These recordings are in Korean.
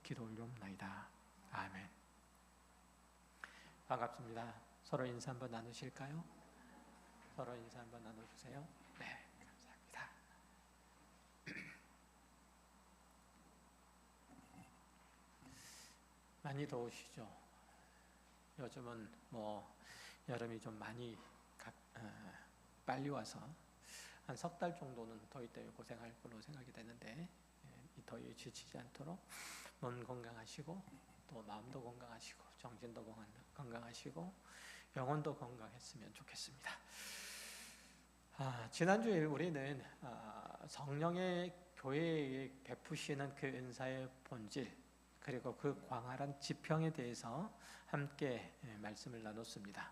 기도 올려옵나이다. 아멘. 반갑습니다. 서로 인사 한번 나누실까요? 서로 인사 한번 나눠주세요. 네, 감사합니다. 많이 더우시죠? 요즘은 여름이 좀 많이 빨리 와서 한 석 달 정도는 더위 때문에 고생할 걸로 생각이 되는데, 이 더위에 지치지 않도록 몸 건강하시고 또 마음도 건강하시고 정신도 건강하시고 영혼도 건강했으면 좋겠습니다. 지난주에 우리는 성령의 교회에 베푸시는 그 은사의 본질, 그리고 그 광활한 지평에 대해서 함께 말씀을 나눴습니다.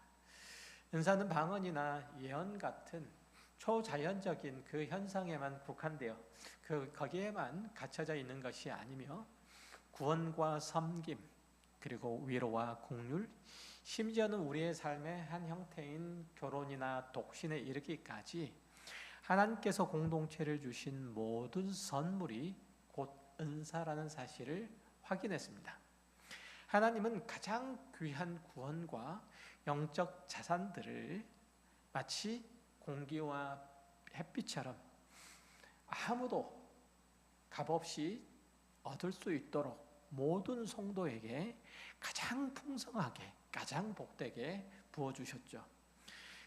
은사는 방언이나 예언 같은 초자연적인 그 현상에만 국한되어 거기에만 갇혀져 있는 것이 아니며, 구원과 섬김, 그리고 위로와 긍휼, 심지어는 우리의 삶의 한 형태인 결혼이나 독신에 이르기까지 하나님께서 공동체를 주신 모든 선물이 곧 은사라는 사실을 확인했습니다. 하나님은 가장 귀한 구원과 영적 자산들을 마치 공기와 햇빛처럼 아무도 값없이 얻을 수 있도록 모든 성도에게 가장 풍성하게, 가장 복되게 부어주셨죠.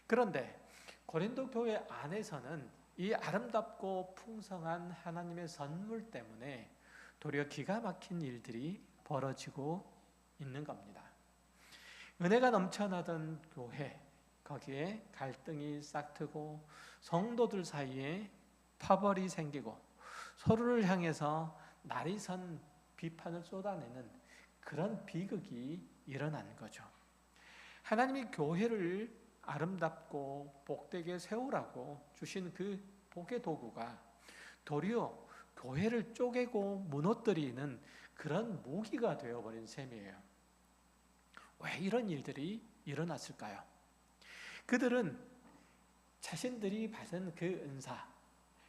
그런데 고린도 교회 안에서는 이 아름답고 풍성한 하나님의 선물 때문에 도리어 기가 막힌 일들이 벌어지고 있는 겁니다. 은혜가 넘쳐나던 교회, 거기에 갈등이 싹트고 성도들 사이에 파벌이 생기고 서로를 향해서 날이선 비판을 쏟아내는 그런 비극이 일어난 거죠. 하나님이 교회를 아름답고 복되게 세우라고 주신 그 복의 도구가 도리어 교회를 쪼개고 무너뜨리는 그런 무기가 되어버린 셈이에요. 왜 이런 일들이 일어났을까요? 그들은 자신들이 받은 그 은사,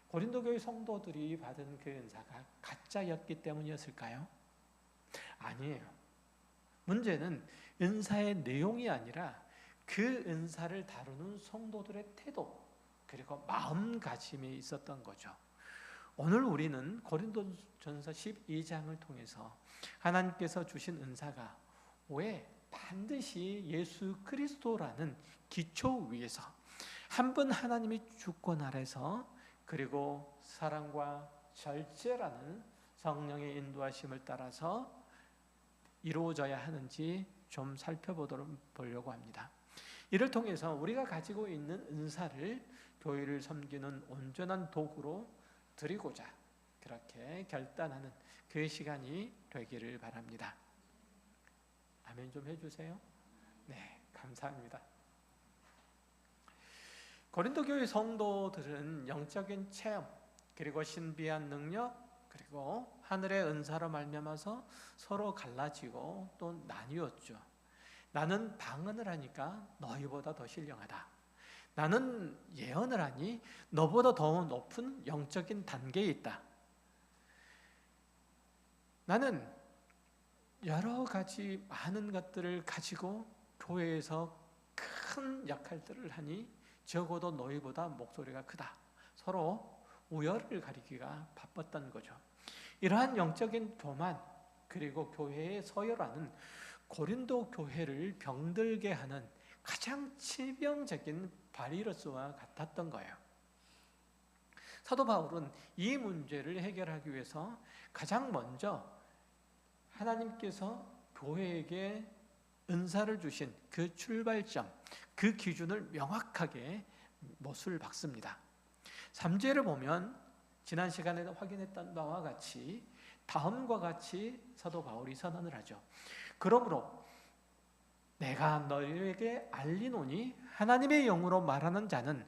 고린도 교회 성도들이 받은 그 은사가 가짜였기 때문이었을까요? 아니에요. 문제는 은사의 내용이 아니라 그 은사를 다루는 성도들의 태도, 그리고 마음가짐이 있었던 거죠. 오늘 우리는 고린도전서 12장을 통해서 하나님께서 주신 은사가 왜 반드시 예수 그리스도라는 기초 위에서 한 분 하나님이 주권 아래서, 그리고 사랑과 절제라는 성령의 인도하심을 따라서 이루어져야 하는지 좀 살펴보려고 합니다. 이를 통해서 우리가 가지고 있는 은사를 교회를 섬기는 온전한 도구로 드리고자 그렇게 결단하는 그 시간이 되기를 바랍니다. 아멘 좀 해주세요. 네, 감사합니다. 고린도 교회 성도들은 영적인 체험, 그리고 신비한 능력, 그리고 하늘의 은사로 말미암아서 서로 갈라지고 또 나뉘었죠. 나는 방언을 하니까 너희보다 더 신령하다. 나는 예언을 하니 너보다 더 높은 영적인 단계에 있다. 나는 여러 가지 많은 것들을 가지고 교회에서 큰 역할들을 하니 적어도 너희보다 목소리가 크다. 서로 우열을 가리기가 바빴던 거죠. 이러한 영적인 교만, 그리고 교회의 서열화는 고린도 교회를 병들게 하는 가장 치명적인 바이러스와 같았던 거예요. 사도 바울은 이 문제를 해결하기 위해서 가장 먼저 하나님께서 교회에게 은사를 주신 그 출발점, 그 기준을 명확하게 못을 박습니다. 3절을 보면 지난 시간에 확인했던 바와 같이 다음과 같이 사도 바울이 선언을 하죠. 그러므로 내가 너희에게 알리노니 하나님의 영으로 말하는 자는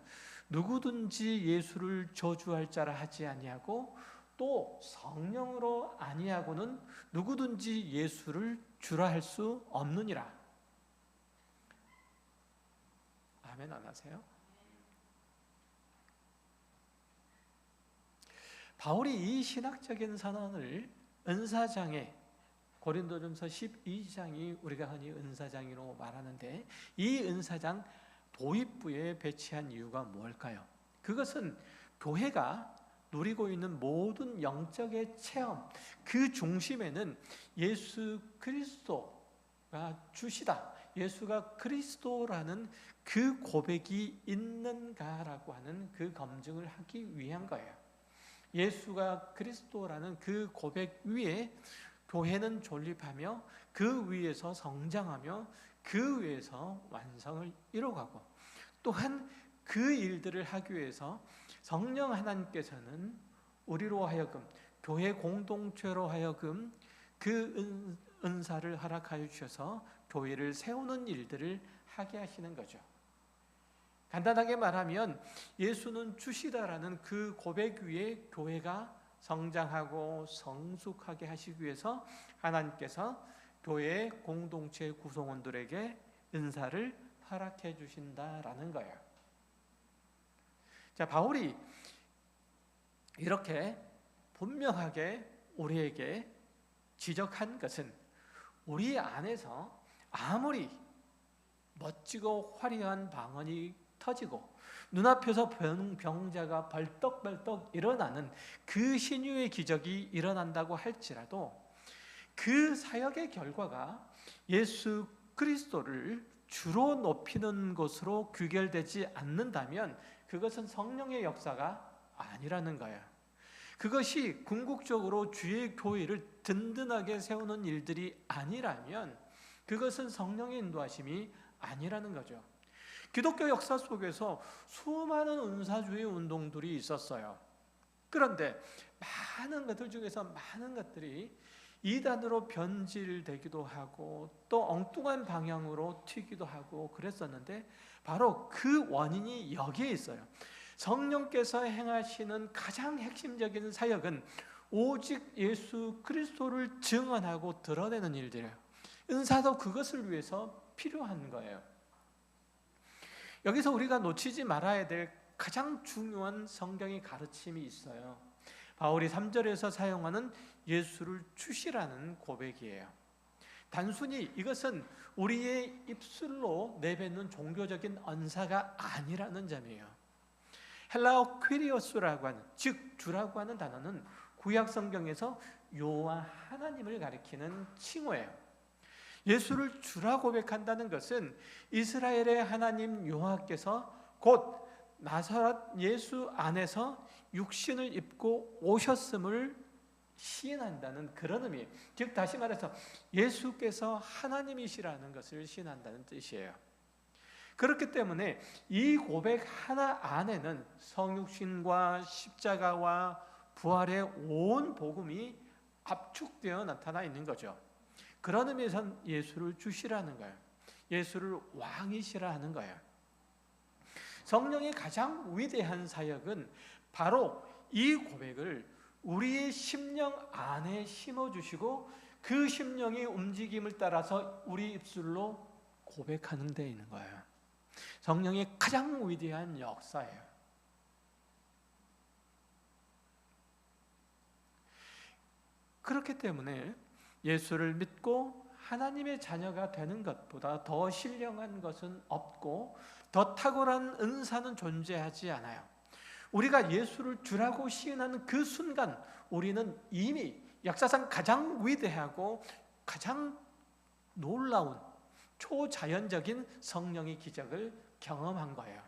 누구든지 예수를 저주할 자라 하지 아니하고 또 성령으로 아니하고는 누구든지 예수를 주라 할 수 없느니라. 아멘 안 하세요? 바울이 이 신학적인 선언을 은사장에 고린도전서 12장이 우리가 흔히 은사장이라고 말하는데, 이 은사장 도입부에 배치한 이유가 뭘까요? 그것은 교회가 누리고 있는 모든 영적의 체험, 그 중심에는 예수 그리스도가 주시다, 예수가 그리스도라는 그 고백이 있는가라고 하는 그 검증을 하기 위한 거예요. 예수가 그리스도라는 그 고백 위에 교회는 존립하며 그 위에서 성장하며 그 위에서 완성을 이뤄가고, 또한 그 일들을 하기 위해서 성령 하나님께서는 우리로 하여금, 교회 공동체로 하여금 그 은사를 허락하여 주셔서 교회를 세우는 일들을 하게 하시는 거죠. 간단하게 말하면 예수는 주시다라는 그 고백 위에 교회가 성장하고 성숙하게 하시기 위해서 하나님께서 교회 공동체 구성원들에게 은사를 허락해 주신다라는 거예요. 자, 바울이 이렇게 분명하게 우리에게 지적한 것은, 우리 안에서 아무리 멋지고 화려한 방언이 터지고 눈앞에서 병자가 벌떡벌떡 일어나는 그 신유의 기적이 일어난다고 할지라도 그 사역의 결과가 예수 그리스도를 주로 높이는 것으로 귀결되지 않는다면 그것은 성령의 역사가 아니라는 거예요. 그것이 궁극적으로 주의 교회를 든든하게 세우는 일들이 아니라면 그것은 성령의 인도하심이 아니라는 거죠. 기독교 역사 속에서 수많은 은사주의 운동들이 있었어요. 그런데 많은 것들 중에서 많은 것들이 이단으로 변질되기도 하고 또 엉뚱한 방향으로 튀기도 하고 그랬었는데, 바로 그 원인이 여기에 있어요. 성령께서 행하시는 가장 핵심적인 사역은 오직 예수 그리스도를 증언하고 드러내는 일들이에요. 은사도 그것을 위해서 필요한 거예요. 여기서 우리가 놓치지 말아야 될 가장 중요한 성경의 가르침이 있어요. 바울이 3절에서 사용하는 예수를 주시라는 고백이에요. 단순히 이것은 우리의 입술로 내뱉는 종교적인 언사가 아니라는 점이에요. 헬라어 퀴리오스라고 하는, 즉 주라고 하는 단어는 구약 성경에서 여호와 하나님을 가리키는 칭호예요. 예수를 주라 고백한다는 것은 이스라엘의 하나님 여호와께서 곧 나사렛 예수 안에서 육신을 입고 오셨음을 시인한다는 그런 의미, 즉 다시 말해서 예수께서 하나님이시라는 것을 시인한다는 뜻이에요. 그렇기 때문에 이 고백 하나 안에는 성육신과 십자가와 부활의 온 복음이 압축되어 나타나 있는 거죠. 그런 의미에서 예수를 주시라는 거예요. 예수를 왕이시라 하는 거예요. 성령의 가장 위대한 사역은 바로 이 고백을 우리의 심령 안에 심어주시고 그 심령의 움직임을 따라서 우리 입술로 고백하는 데 있는 거예요. 성령의 가장 위대한 역사예요. 그렇기 때문에 예수를 믿고 하나님의 자녀가 되는 것보다 더 신령한 것은 없고 더 탁월한 은사는 존재하지 않아요. 우리가 예수를 주라고 시인하는 그 순간 우리는 이미 역사상 가장 위대하고 가장 놀라운 초자연적인 성령의 기적을 경험한 거예요.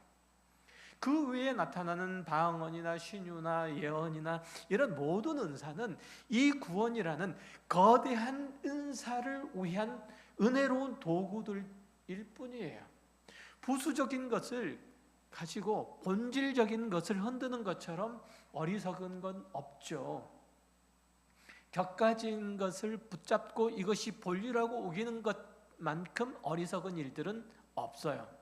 그 외에 나타나는 방언이나 신유나 예언이나 이런 모든 은사는 이 구원이라는 거대한 은사를 위한 은혜로운 도구들일 뿐이에요. 부수적인 것을 가지고 본질적인 것을 흔드는 것처럼 어리석은 건 없죠. 격가진 것을 붙잡고 이것이 본리라고 우기는 것만큼 어리석은 일들은 없어요.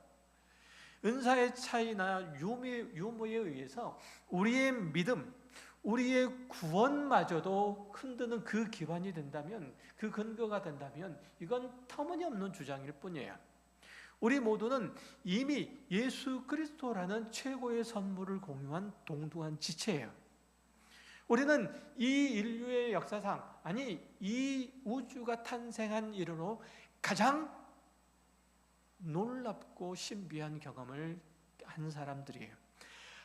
은사의 차이나 유무에 의해서 우리의 믿음, 우리의 구원마저도 흔드는 그 기반이 된다면, 그 근거가 된다면 이건 터무니없는 주장일 뿐이에요. 우리 모두는 이미 예수 그리스도라는 최고의 선물을 공유한 동등한 지체예요. 우리는 이 인류의 역사상, 아니 이 우주가 탄생한 이후로 가장 놀랍고 신비한 경험을 한 사람들이에요.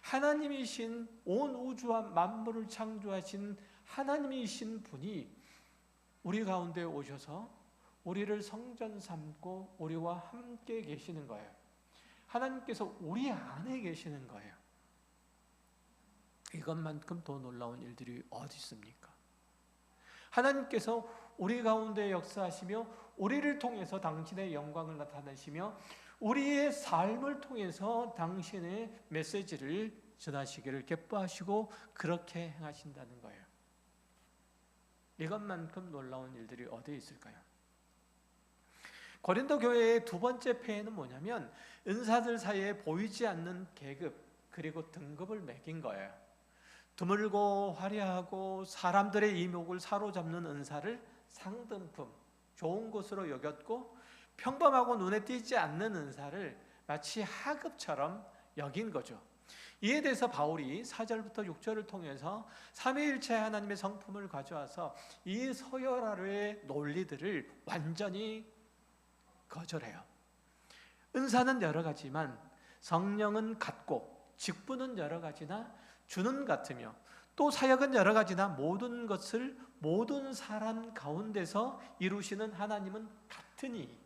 하나님이신 온 우주와 만물을 창조하신 하나님이신 분이 우리 가운데 오셔서 우리를 성전 삼고 우리와 함께 계시는 거예요. 하나님께서 우리 안에 계시는 거예요. 이것만큼 더 놀라운 일들이 어디 있습니까? 하나님께서 우리 가운데 역사하시며 우리를 통해서 당신의 영광을 나타내시며 우리의 삶을 통해서 당신의 메시지를 전하시기를 기뻐하시고 그렇게 행하신다는 거예요. 이것만큼 놀라운 일들이 어디에 있을까요? 고린도 교회의 두 번째 폐해는 뭐냐면 은사들 사이에 보이지 않는 계급 그리고 등급을 매긴 거예요. 드물고 화려하고 사람들의 이목을 사로잡는 은사를 상등품, 좋은 것으로 여겼고 평범하고 눈에 띄지 않는 은사를 마치 하급처럼 여긴 거죠. 이에 대해서 바울이 4절부터 6절을 통해서 삼위일체 하나님의 성품을 가져와서 이 서열화의 논리들을 완전히 거절해요. 은사는 여러 가지만 성령은 같고 직분은 여러 가지나 주는 같으며 또 사역은 여러 가지나 모든 것을 모든 사람 가운데서 이루시는 하나님은 같으니,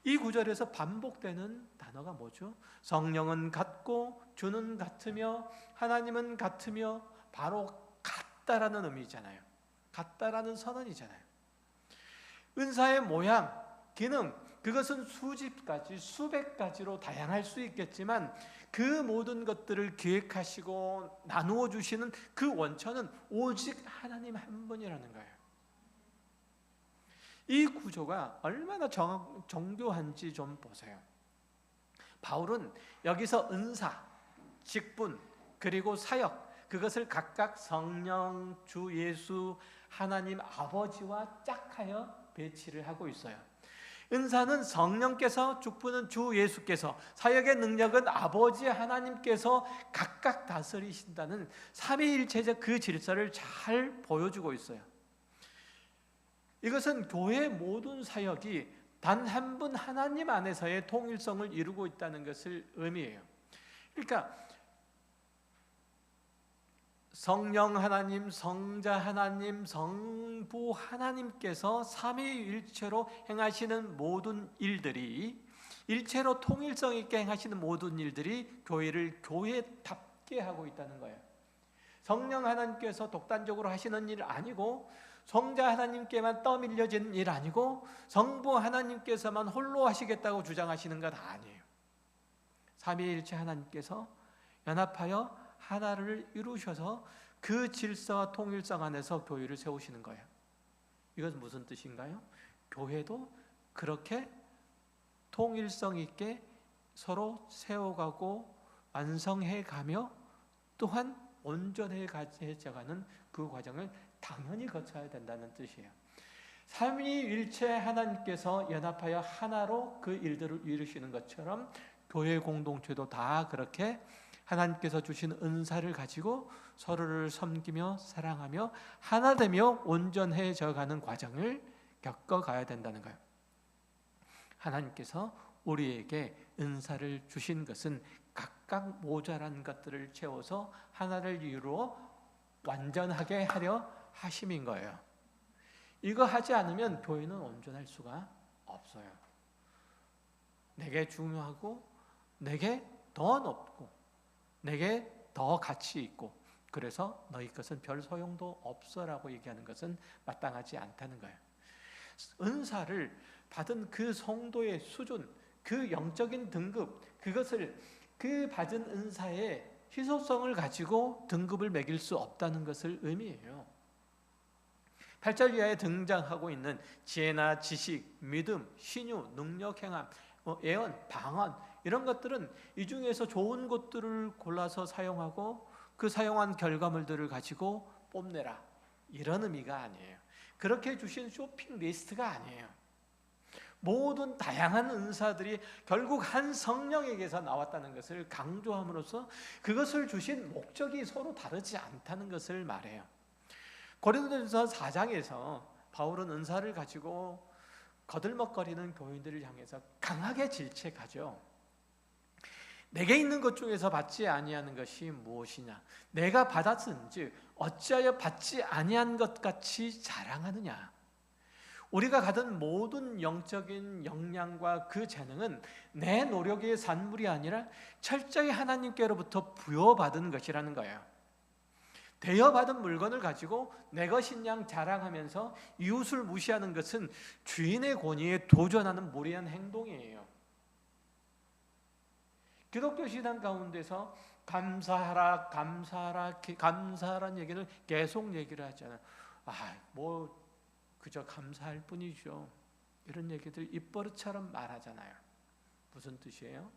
이 구절에서 반복되는 단어가 뭐죠? 성령은 같고 주는 같으며 하나님은 같으며, 바로 같다라는 의미잖아요. 같다라는 선언이잖아요. 은사의 모양, 기능, 그것은 수십 가지, 수백 가지로 다양할 수 있겠지만 그 모든 것들을 기획하시고 나누어 주시는 그 원천은 오직 하나님 한 분이라는 거예요. 이 구조가 얼마나 정교한지 좀 보세요. 바울은 여기서 은사, 직분, 그리고 사역, 그것을 각각 성령, 주 예수, 하나님 아버지와 짝하여 배치를 하고 있어요. 은사는 성령께서, 직분은 주 예수께서, 사역의 능력은 아버지 하나님께서 각각 다스리신다는 삼위일체적 그 질서를 잘 보여주고 있어요. 이것은 교회의 모든 사역이 단 한 분 하나님 안에서의 통일성을 이루고 있다는 것을 의미해요. 그러니까 성령 하나님, 성자 하나님, 성부 하나님께서 삼위일체로 행하시는 모든 일들이, 일체로 통일성 있게 행하시는 모든 일들이 교회를 교회답게 하고 있다는 거예요. 성령 하나님께서 독단적으로 하시는 일 아니고, 성자 하나님께만 떠밀려진 일 아니고, 성부 하나님께서만 홀로 하시겠다고 주장하시는 것 아니에요. 삼위일체 하나님께서 연합하여 하나를 이루셔서 그 질서와 통일성 안에서 교회를 세우시는 거예요. 이것은 무슨 뜻인가요? 교회도 그렇게 통일성 있게 서로 세워가고 완성해가며 또한 온전해져가는 그 과정을 당연히 거쳐야 된다는 뜻이에요. 삼위일체 하나님께서 연합하여 하나로 그 일들을 이루시는 것처럼 교회 공동체도 다 그렇게 하나님께서 주신 은사를 가지고 서로를 섬기며 사랑하며 하나 되며 온전해져 가는 과정을 겪어가야 된다는 거예요. 하나님께서 우리에게 은사를 주신 것은 각각 모자란 것들을 채워서 하나를 이루어 완전하게 하려 하심인 거예요. 이거 하지 않으면 교회는 온전할 수가 없어요. 내게 중요하고 내게 더 높고 내게 더 가치 있고, 그래서 너희 것은 별 소용도 없어라고 얘기하는 것은 마땅하지 않다는 거예요. 은사를 받은 그 성도의 수준, 그 영적인 등급, 그것을 그 받은 은사의 희소성을 가지고 등급을 매길 수 없다는 것을 의미해요. 8절 이하에 등장하고 있는 지혜나 지식, 믿음, 신유, 능력 행함, 예언, 방언, 이런 것들은 이 중에서 좋은 것들을 골라서 사용하고 그 사용한 결과물들을 가지고 뽐내라, 이런 의미가 아니에요. 그렇게 주신 쇼핑 리스트가 아니에요. 모든 다양한 은사들이 결국 한 성령에게서 나왔다는 것을 강조함으로써 그것을 주신 목적이 서로 다르지 않다는 것을 말해요. 고린도전서 4장에서 바울은 은사를 가지고 거들먹거리는 교인들을 향해서 강하게 질책하죠. 내게 있는 것 중에서 받지 아니하는 것이 무엇이냐? 내가 받았은즉 어찌하여 받지 아니한 것 같이 자랑하느냐? 우리가 가진 모든 영적인 역량과 그 재능은 내 노력의 산물이 아니라 철저히 하나님께로부터 부여받은 것이라는 거예요. 대여받은 물건을 가지고 내 것인 양 자랑하면서 이웃을 무시하는 것은 주인의 권위에 도전하는 무례한 행동이에요. 기독교 신앙 가운데서 감사하라, 감사하라, 감사하라는 얘기를 계속 얘기를 하잖아요. 그저 감사할 뿐이죠. 이런 얘기들 입버릇처럼 말하잖아요. 무슨 뜻이에요?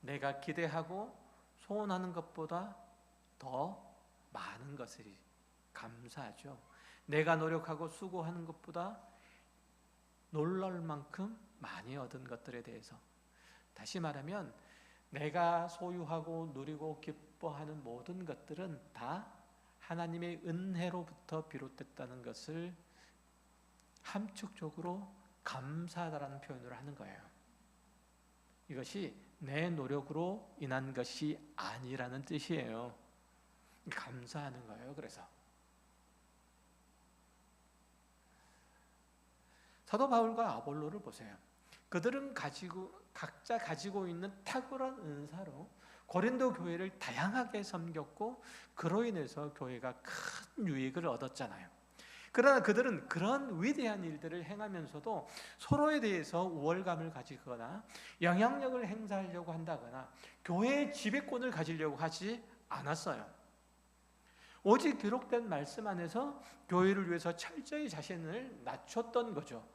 내가 기대하고 소원하는 것보다 더 많은 것을 감사하죠. 내가 노력하고 수고하는 것보다 놀랄 만큼 많이 얻은 것들에 대해서, 다시 말하면 내가 소유하고 누리고 기뻐하는 모든 것들은 다 하나님의 은혜로부터 비롯됐다는 것을 함축적으로 감사하다라는 표현을 하는 거예요. 이것이 내 노력으로 인한 것이 아니라는 뜻이에요. 감사하는 거예요. 그래서 사도 바울과 아볼로를 보세요. 그들은 각자 가지고 있는 탁월한 은사로 고린도 교회를 다양하게 섬겼고 그로 인해서 교회가 큰 유익을 얻었잖아요. 그러나 그들은 그런 위대한 일들을 행하면서도 서로에 대해서 우월감을 가지거나 영향력을 행사하려고 한다거나 교회의 지배권을 가지려고 하지 않았어요. 오직 기록된 말씀 안에서 교회를 위해서 철저히 자신을 낮췄던 거죠.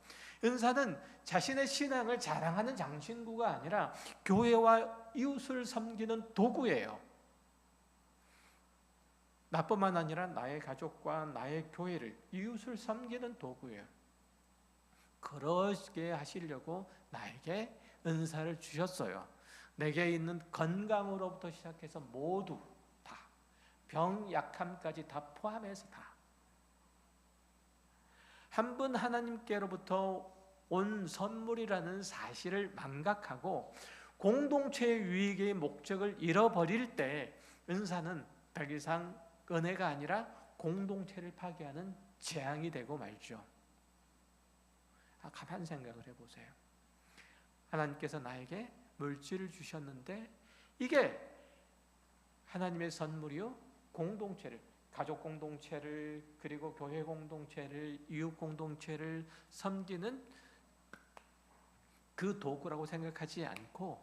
은사는 자신의 신앙을 자랑하는 장신구가 아니라 교회와 이웃을 섬기는 도구예요. 나뿐만 아니라 나의 가족과 나의 교회를, 이웃을 섬기는 도구예요. 그러게 하시려고 나에게 은사를 주셨어요. 내게 있는 건강으로부터 시작해서 모두 다, 병, 약함까지 다 포함해서 다. 한 분 하나님께로부터 온 선물이라는 사실을 망각하고 공동체의 유익의 목적을 잃어버릴 때 은사는 더 이상 은혜가 아니라 공동체를 파괴하는 재앙이 되고 말죠. 가만 생각을 해보세요. 하나님께서 나에게 물질을 주셨는데 이게 하나님의 선물이요, 공동체를, 가족 공동체를, 그리고 교회 공동체를, 이웃 공동체를 섬기는 그 도구라고 생각하지 않고,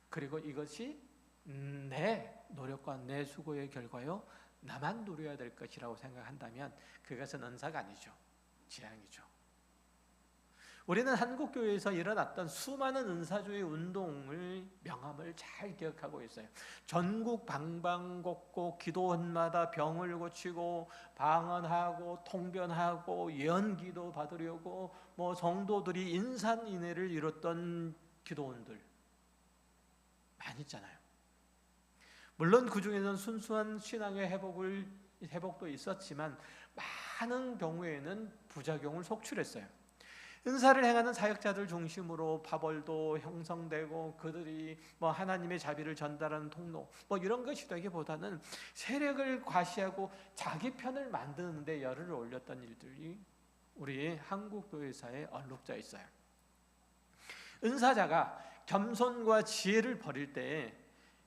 그리고 이것이 내 노력과 내 수고의 결과요, 나만 누려야 될 것이라고 생각한다면 그것은 은사가 아니죠. 재앙이죠. 우리는 한국교회에서 일어났던 수많은 은사주의 운동을, 명함을 잘 기억하고 있어요. 전국 방방곡곡 기도원마다 병을 고치고 방언하고 통변하고 예언기도 받으려고 성도들이 인산인해를 이뤘던 기도원들 많이 있잖아요. 물론 그 중에는 순수한 신앙의 회복도 있었지만 많은 경우에는 부작용을 속출했어요. 은사를 행하는 사역자들 중심으로 파벌도 형성되고 그들이 하나님의 자비를 전달하는 통로 이런 것이 되기보다는 세력을 과시하고 자기 편을 만드는 데 열을 올렸던 일들이 우리 한국 교회사에 얼룩져 있어요. 은사자가 겸손과 지혜를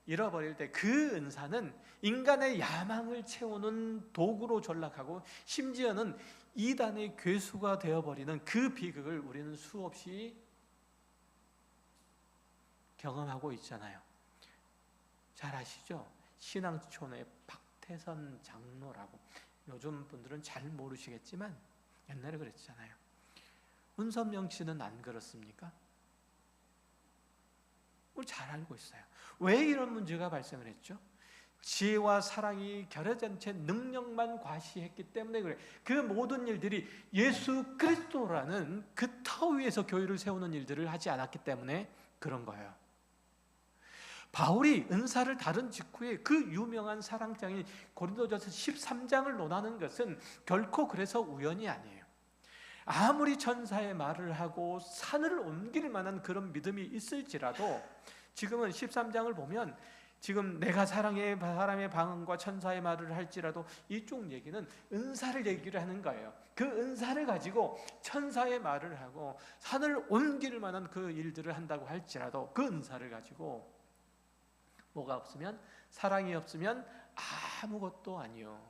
잃어버릴 때 그 은사는 인간의 야망을 채우는 도구로 전락하고 심지어는 이단의 괴수가 되어버리는 그 비극을 우리는 수없이 경험하고 있잖아요. 잘 아시죠? 신앙촌의 박태선 장로라고. 요즘 분들은 잘 모르시겠지만 옛날에 그랬잖아요. 은선명 씨는 안 그렇습니까? 잘 알고 있어요. 왜 이런 문제가 발생을 했죠? 지혜와 사랑이 결여된 채 능력만 과시했기 때문에 그래. 그 모든 일들이 예수 그리스도라는 그 터 위에서 교회를 세우는 일들을 하지 않았기 때문에 그런 거예요. 바울이 은사를 다룬 직후에 그 유명한 사랑장인 고린도전서 13장을 논하는 것은 결코 그래서 우연이 아니에요. 아무리 천사의 말을 하고 산을 옮길 만한 그런 믿음이 있을지라도 지금은 13장을 보면 지금 내가 사랑해 사람의 방언과 천사의 말을 할지라도 이쪽 얘기는 은사를 얘기를 하는 거예요. 그 은사를 가지고 천사의 말을 하고 산을 옮길 만한 그 일들을 한다고 할지라도 그 은사를 가지고 뭐가 없으면, 사랑이 없으면 아무것도 아니요,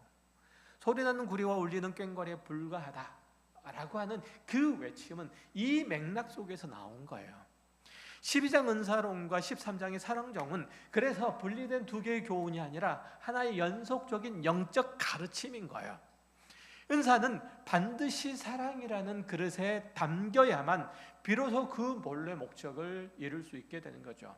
소리나는 구리와 울리는 꽹과리에 불과하다 라고 하는 그 외침은 이 맥락 속에서 나온 거예요. 12장 은사론과 13장의 사랑정은 그래서 분리된 두 개의 교훈이 아니라 하나의 연속적인 영적 가르침인 거예요. 은사는 반드시 사랑이라는 그릇에 담겨야만 비로소 그 본래 목적을 이룰 수 있게 되는 거죠.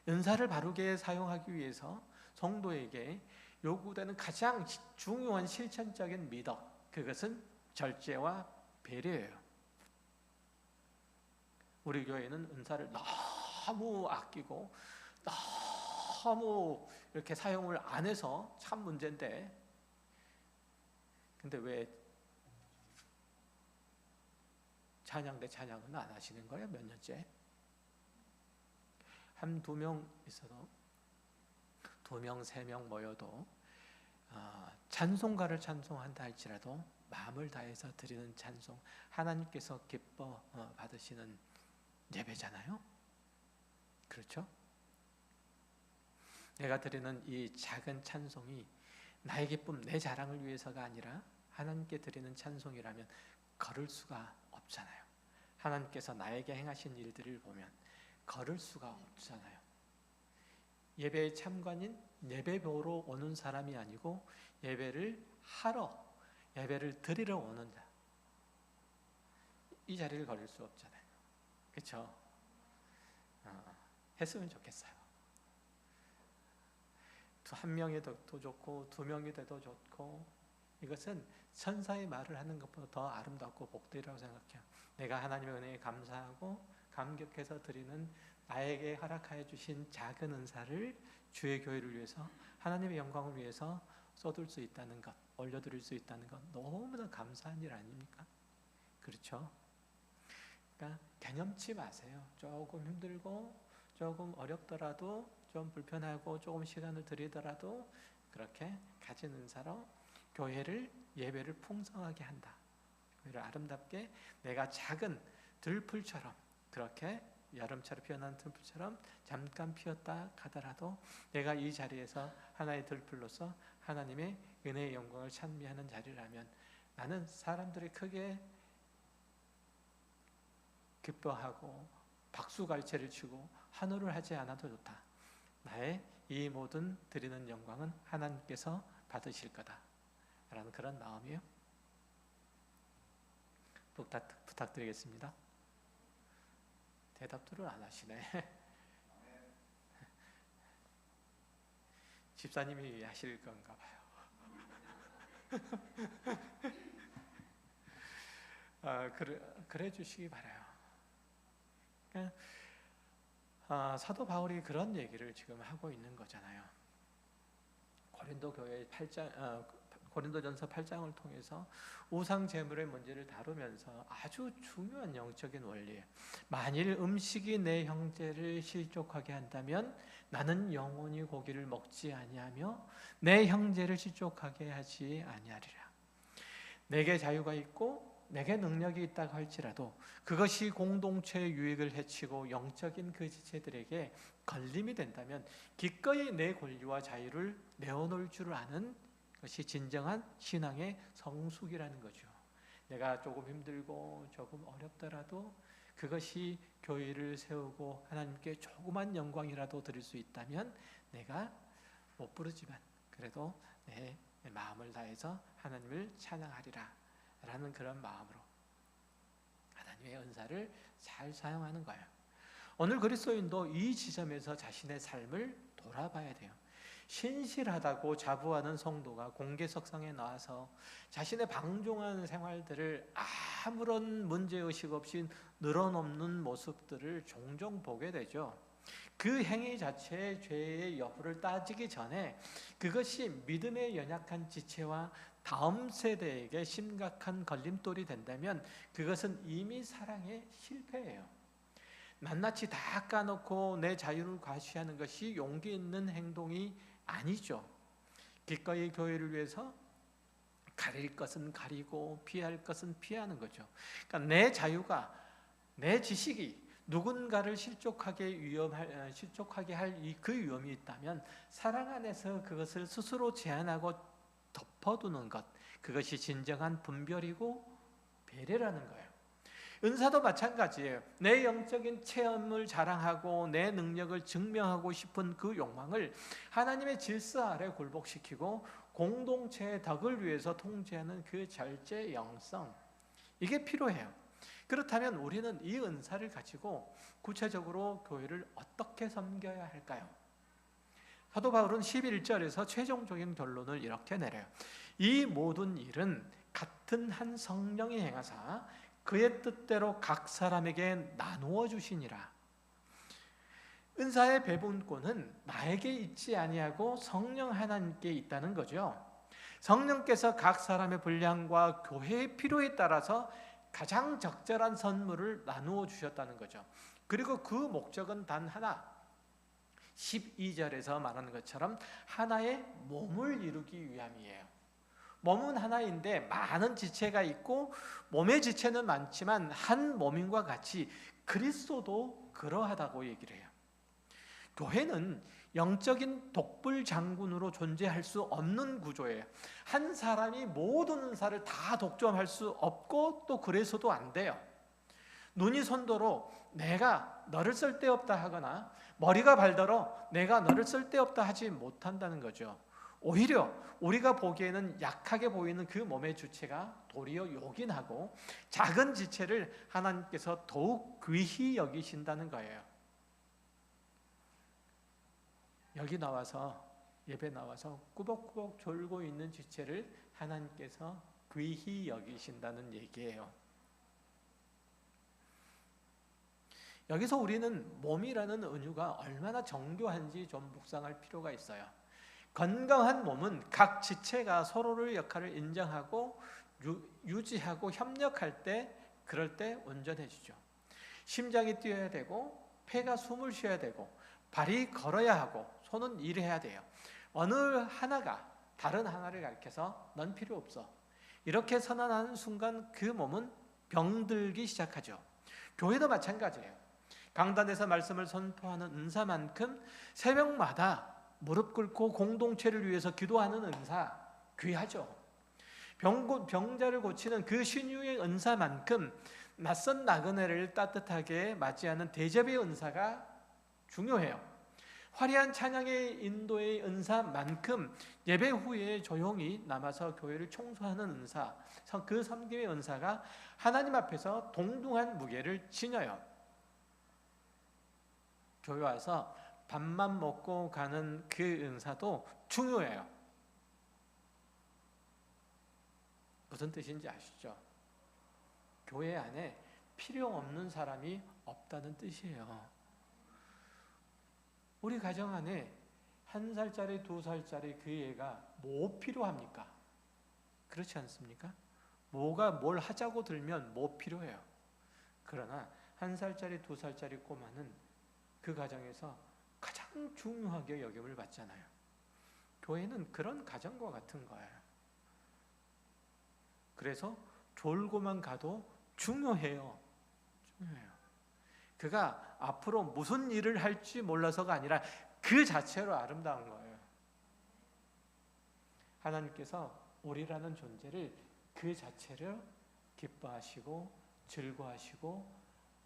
은사를 바르게 사용하기 위해서 성도에게 요구되는 가장 중요한 실천적인 미덕, 그것은 절제와 배려예요. 우리 교회는 은사를 너무 아끼고 너무 이렇게 사용을 안 해서 참 문제인데, 근데 왜 찬양 대 찬양은 안 하시는 거예요? 몇 년째? 한 두 명 있어도, 두 명, 세 명 모여도 찬송가를 찬송한다 할지라도 마음을 다해서 드리는 찬송, 하나님께서 기뻐 받으시는 예배잖아요. 그렇죠? 내가 드리는 이 작은 찬송이 나의 기쁨, 내 자랑을 위해서가 아니라 하나님께 드리는 찬송이라면 거를 수가 없잖아요. 하나님께서 나에게 행하신 일들을 보면 거를 수가 없잖아요. 예배의 참관인, 예배 보러 오는 사람이 아니고 예배를 하러, 예배를 드리러 오는 자, 이 자리를 거릴 수 없잖아요. 그렇죠? 했으면 좋겠어요. 한 명이 더 좋고 두 명이 돼도 좋고, 이것은 천사의 말을 하는 것보다 더 아름답고 복되라고 생각해요. 내가 하나님의 은혜에 감사하고 감격해서 드리는, 나에게 허락하여 주신 작은 은사를 주의 교회를 위해서, 하나님의 영광을 위해서 쏟을 수 있다는 것, 올려드릴 수 있다는 것, 너무나 감사한 일 아닙니까? 그렇죠? 그러니까 개념치 마세요. 조금 힘들고 조금 어렵더라도, 좀 불편하고 조금 시간을 들이더라도 그렇게 가진 은사로 교회를, 예배를 풍성하게 한다. 교회를 아름답게, 내가 작은 들풀처럼, 그렇게 여름철에 피어난 들풀처럼 잠깐 피었다 가더라도 내가 이 자리에서 하나의 들풀로서 하나님의 은혜의 영광을 찬미하는 자리라면 나는 사람들이 크게 기뻐하고 박수갈채를 치고 환호를 하지 않아도 좋다. 나의 이 모든 드리는 영광은 하나님께서 받으실 거다 라는 그런 마음이에요. 부탁드리겠습니다. 대답들을 안 하시네. 집사님이 하실 건가 봐요. 그래 주시기 바라요. 그러니까 사도 바울이 그런 얘기를 지금 하고 있는 거잖아요. 고린도전서 8장을 통해서 우상 제물의 문제를 다루면서 아주 중요한 영적인 원리예요. 만일 음식이 내 형제를 실족하게 한다면 나는 영원히 고기를 먹지 아니하며 내 형제를 실족하게 하지 아니하리라. 내게 자유가 있고 내게 능력이 있다고 할지라도 그것이 공동체의 유익을 해치고 영적인 그 지체들에게 걸림이 된다면 기꺼이 내 권리와 자유를 내어놓을 줄 아는 것이 진정한 신앙의 성숙이라는 거죠. 내가 조금 힘들고 조금 어렵더라도 그것이 교회를 세우고 하나님께 조그만 영광이라도 드릴 수 있다면 내가 못 부르지만 그래도 내 마음을 다해서 하나님을 찬양하리라 라는 그런 마음으로 하나님의 은사를 잘 사용하는 거예요. 오늘 그리스도인도 이 지점에서 자신의 삶을 돌아봐야 돼요. 신실하다고 자부하는 성도가 공개석상에 나와서 자신의 방종한 생활들을 아무런 문제의식 없이 늘어놓는 모습들을 종종 보게 되죠. 그 행위 자체의 죄의 여부를 따지기 전에 그것이 믿음의 연약한 지체와 다음 세대에게 심각한 걸림돌이 된다면 그것은 이미 사랑의 실패예요. 낱낱이 다 까놓고 내 자유를 과시하는 것이 용기 있는 행동이 아니죠. 기꺼이 교회를 위해서 가릴 것은 가리고 피할 것은 피하는 거죠. 그러니까 내 자유가, 내 지식이 누군가를 실족하게 할 그 위험이 있다면 사랑 안에서 그것을 스스로 제한하고 덮어두는 것, 그것이 진정한 분별이고 배려라는 거예요. 은사도 마찬가지예요. 내 영적인 체험을 자랑하고 내 능력을 증명하고 싶은 그 욕망을 하나님의 질서 아래 굴복시키고 공동체의 덕을 위해서 통제하는 그 절제 영성, 이게 필요해요. 그렇다면 우리는 이 은사를 가지고 구체적으로 교회를 어떻게 섬겨야 할까요? 사도 바울은 11절에서 최종적인 결론을 이렇게 내려요. 이 모든 일은 같은 한 성령이 행하사 그의 뜻대로 각 사람에게 나누어 주시니라. 은사의 배분권은 나에게 있지 아니하고 성령 하나님께 있다는 거죠. 성령께서 각 사람의 분량과 교회의 필요에 따라서 가장 적절한 선물을 나누어 주셨다는 거죠. 그리고 그 목적은 단 하나, 12절에서 말하는 것처럼 하나의 몸을 이루기 위함이에요. 몸은 하나인데 많은 지체가 있고 몸의 지체는 많지만 한 몸인과 같이 그리스도도 그러하다고 얘기를 해요. 교회는 영적인 독불 장군으로 존재할 수 없는 구조예요. 한 사람이 모든 은사를 다 독점할 수 없고 또 그래서도 안 돼요. 눈이 손도로 내가 너를 쓸데없다 하거나 머리가 발더러 내가 너를 쓸데없다 하지 못한다는 거죠. 오히려 우리가 보기에는 약하게 보이는 그 몸의 주체가 도리어 요긴하고 작은 지체를 하나님께서 더욱 귀히 여기신다는 거예요. 여기 나와서 예배 나와서 꾸벅꾸벅 졸고 있는 지체를 하나님께서 귀히 여기신다는 얘기예요. 여기서 우리는 몸이라는 은유가 얼마나 정교한지 좀 묵상할 필요가 있어요. 건강한 몸은 각 지체가 서로의 역할을 인정하고 유지하고 협력할 때, 그럴 때 온전해지죠. 심장이 뛰어야 되고 폐가 숨을 쉬어야 되고 발이 걸어야 하고 손은 일해야 돼요. 어느 하나가 다른 하나를 가리켜서 넌 필요 없어, 이렇게 선언하는 순간 그 몸은 병들기 시작하죠. 교회도 마찬가지예요. 강단에서 말씀을 선포하는 은사만큼 새벽마다 무릎 꿇고 공동체를 위해서 기도하는 은사 귀하죠. 병자를 고치는 그 신유의 은사만큼 낯선 나그네를 따뜻하게 맞이하는 대접의 은사가 중요해요. 화려한 찬양의 인도의 은사만큼 예배 후에 조용히 남아서 교회를 청소하는 은사, 그 섬김의 은사가 하나님 앞에서 동등한 무게를 지녀요. 교회 와서 밥만 먹고 가는 그 은사도 중요해요. 무슨 뜻인지 아시죠? 교회 안에 필요 없는 사람이 없다는 뜻이에요. 우리 가정 안에 1살짜리, 2살짜리 그 애가 뭐 필요합니까? 그렇지 않습니까? 뭐가 뭘 하자고 들면 뭐 필요해요. 그러나 1살짜리, 2살짜리 꼬마는 그 가정에서 가장 중요하게 여김을 받잖아요. 교회는 그런 가정과 같은 거예요. 그래서 졸고만 가도 중요해요. 중요해요. 그가 앞으로 무슨 일을 할지 몰라서가 아니라 그 자체로 아름다운 거예요. 하나님께서 우리라는 존재를 그 자체를 기뻐하시고 즐거워하시고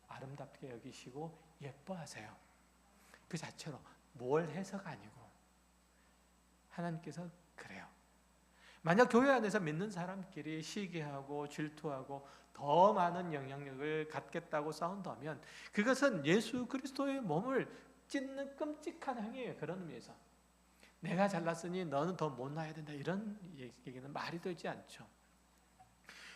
아름답게 여기시고 예뻐하세요. 그 자체로 뭘 해서가 아니고 하나님께서 그래요. 만약 교회 안에서 믿는 사람끼리 시기하고 질투하고 더 많은 영향력을 갖겠다고 싸운다면 그것은 예수 그리스도의 몸을 찢는 끔찍한 행위예요. 그런 의미에서 내가 잘났으니 너는 더 못나야 된다, 이런 얘기는 말이 되지 않죠.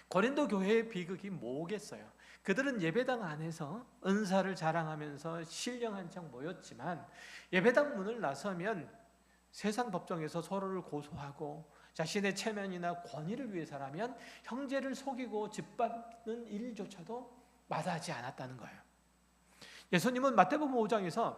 고린도 교회의 비극이 뭐겠어요? 그들은 예배당 안에서 은사를 자랑하면서 신령한 척 모였지만 예배당 문을 나서면 세상 법정에서 서로를 고소하고 자신의 체면이나 권위를 위해서라면 형제를 속이고 짓밟는 일조차도 마다하지 않았다는 거예요. 예수님은 마태복음 5장에서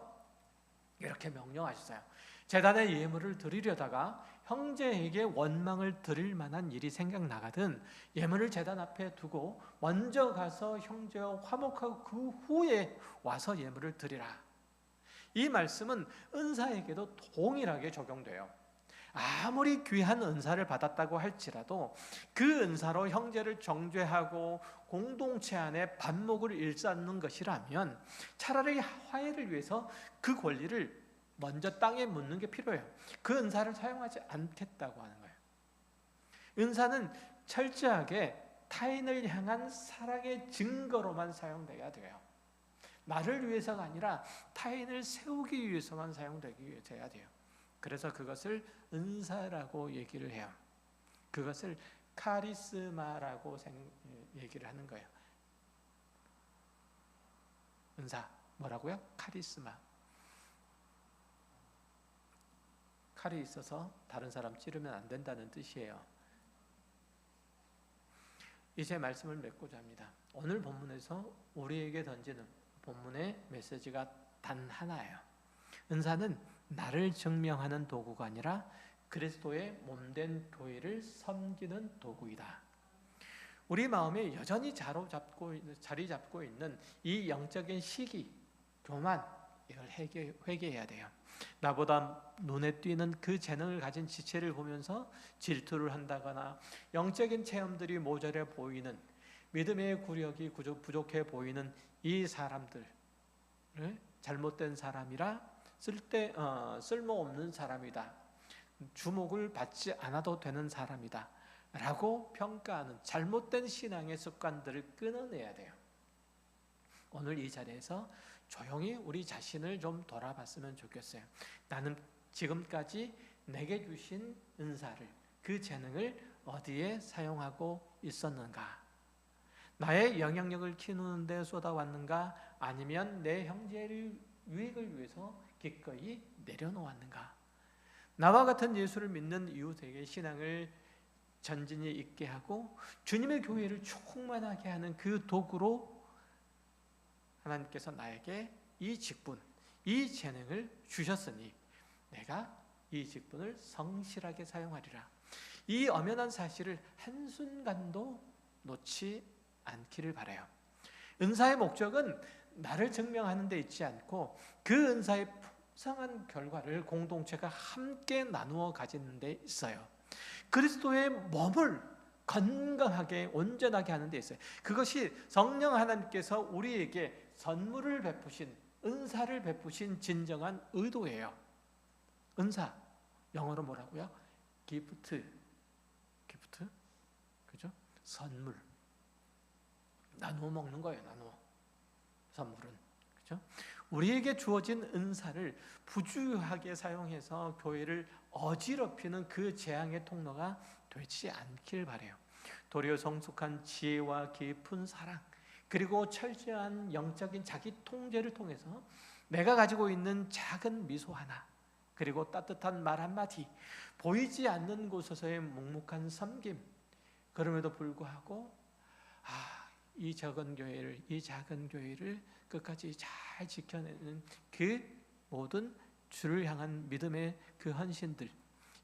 이렇게 명령하셨어요. 제단에 예물을 드리려다가 형제에게 원망을 드릴 만한 일이 생각나거든 예물을 제단 앞에 두고 먼저 가서 형제와 화목하고 그 후에 와서 예물을 드리라. 이 말씀은 은사에게도 동일하게 적용돼요. 아무리 귀한 은사를 받았다고 할지라도 그 은사로 형제를 정죄하고 공동체 안에 반목을 일삼는 것이라면 차라리 화해를 위해서 그 권리를 먼저 땅에 묻는 게 필요해요. 그 은사를 사용하지 않겠다고 하는 거예요. 은사는 철저하게 타인을 향한 사랑의 증거로만 사용돼야 돼요. 나를 위해서가 아니라 타인을 세우기 위해서만 사용돼야 돼요. 그래서 그것을 은사라고 얘기를 해요. 그것을 카리스마라고 얘기를 하는 거예요. 은사 뭐라고요? 카리스마. 칼이 있어서 다른 사람 찌르면 안 된다는 뜻이에요. 이제 말씀을 맺고자 합니다. 오늘 본문에서 우리에게 던지는 본문의 메시지가 단 하나예요. 은사는 나를 증명하는 도구가 아니라 그리스도의 몸된 교회를 섬기는 도구이다. 우리 마음에 여전히 자리 잡고 있는 이 영적인 시기, 교만, 이걸 회개해야 돼요. 나보다 눈에 띄는 그 재능을 가진 지체를 보면서 질투를 한다거나 영적인 체험들이 모자라 보이는, 믿음의 구력이 부족해 보이는 이 사람들을 잘못된 사람이라 쓸모없는 사람이다, 주목을 받지 않아도 되는 사람이다 라고 평가하는 잘못된 신앙의 습관들을 끊어내야 돼요. 오늘 이 자리에서 조용히 우리 자신을 좀 돌아봤으면 좋겠어요. 나는 지금까지 내게 주신 은사를, 그 재능을 어디에 사용하고 있었는가? 나의 영향력을 키우는 데 쏟아왔는가? 아니면 내 형제의 유익을 위해서 기꺼이 내려놓았는가? 나와 같은 예수를 믿는 이웃에게 신앙을 전진히 있게 하고 주님의 교회를 충만하게 하는 그 도구로 하나님께서 나에게 이 직분, 이 재능을 주셨으니 내가 이 직분을 성실하게 사용하리라. 이 엄연한 사실을 한순간도 놓지 않기를 바라요. 은사의 목적은 나를 증명하는 데 있지 않고 그 은사의 풍성한 결과를 공동체가 함께 나누어 가지는 데 있어요. 그리스도의 몸을 건강하게 온전하게 하는 데 있어요. 그것이 성령 하나님께서 우리에게 선물을 베푸신, 은사를 베푸신 진정한 의도예요. 은사, 영어로 뭐라고요? 기프트, 그죠? 선물, 나누어 먹는 거예요. 나누어 선물은, 그죠? 우리에게 주어진 은사를 부주의하게 사용해서 교회를 어지럽히는 그 재앙의 통로가 되지 않길 바라요. 도리어 성숙한 지혜와 깊은 사랑, 그리고 철저한 영적인 자기 통제를 통해서 내가 가지고 있는 작은 미소 하나, 그리고 따뜻한 말 한마디, 보이지 않는 곳에서의 묵묵한 섬김, 그럼에도 불구하고 이 작은 교회를 끝까지 잘 지켜내는 그 모든 주를 향한 믿음의 그 헌신들,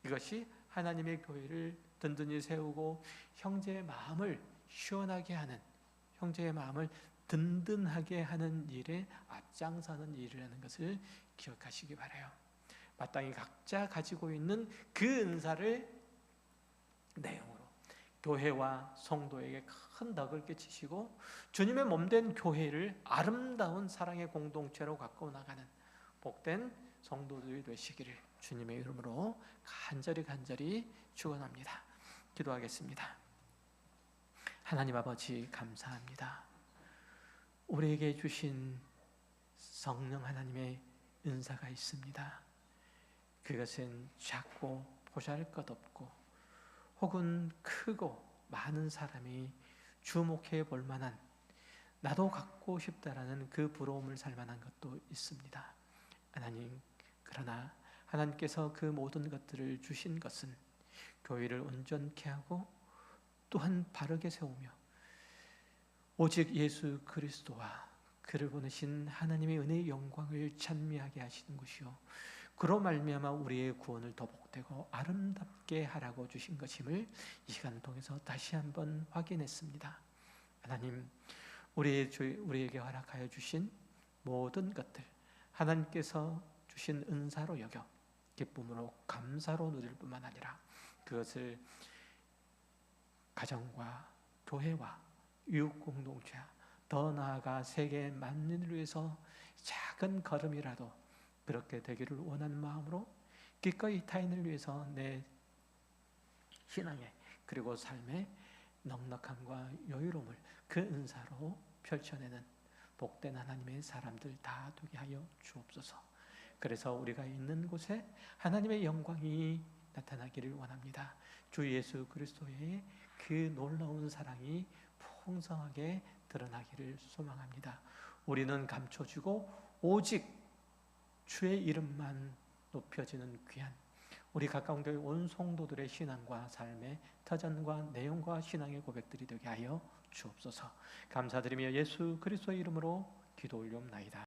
이것이 하나님의 교회를 든든히 세우고 형제의 마음을 시원하게 하는, 형제의 마음을 든든하게 하는 일에 앞장서는 일이라는 것을 기억하시기 바라요. 마땅히 각자 가지고 있는 그 은사를 내용으로 교회와 성도에게 큰 덕을 끼치시고 주님의 몸된 교회를 아름다운 사랑의 공동체로 갖고 나가는 복된 성도들이 되시기를 주님의 이름으로 간절히 축원합니다. 기도하겠습니다. 하나님 아버지 감사합니다. 우리에게 주신 성령 하나님의 은사가 있습니다. 그것은 작고 보잘것없고 혹은 크고 많은 사람이 주목해 볼 만한, 나도 갖고 싶다라는 그 부러움을 살 만한 것도 있습니다. 하나님, 그러나 하나님께서 그 모든 것들을 주신 것은 교회를 온전케 하고 또한 바르게 세우며 오직 예수 그리스도와 그를 보내신 하나님의 은혜의 영광을 찬미하게 하시는 것이요, 그로 말미암아 우리의 구원을 더 복되고 아름답게 하라고 주신 것임을 이 시간을 통해서 다시 한번 확인했습니다. 하나님, 우리에게 허락하여 주신 모든 것들 하나님께서 주신 은사로 여겨 기쁨으로 감사로 누릴 뿐만 아니라 그것을 가정과 교회와 이웃 공동체와 더 나아가 세계 만민을 위해서 작은 걸음이라도 그렇게 되기를 원하는 마음으로 기꺼이 타인을 위해서 내 신앙에 그리고 삶의 넉넉함과 여유로움을 그 은사로 펼쳐내는 복된 하나님의 사람들 다 되게 하여 주옵소서. 그래서 우리가 있는 곳에 하나님의 영광이 나타나기를 원합니다. 주 예수 그리스도의 그 놀라운 사랑이 풍성하게 드러나기를 소망합니다. 우리는 감춰주고 오직 주의 이름만 높여지는 귀한 우리 가까운 교회 온 성도들의 신앙과 삶의 터전과 내용과 신앙의 고백들이 되게 하여 주옵소서. 감사드리며 예수 그리스도의 이름으로 기도 올리옵나이다.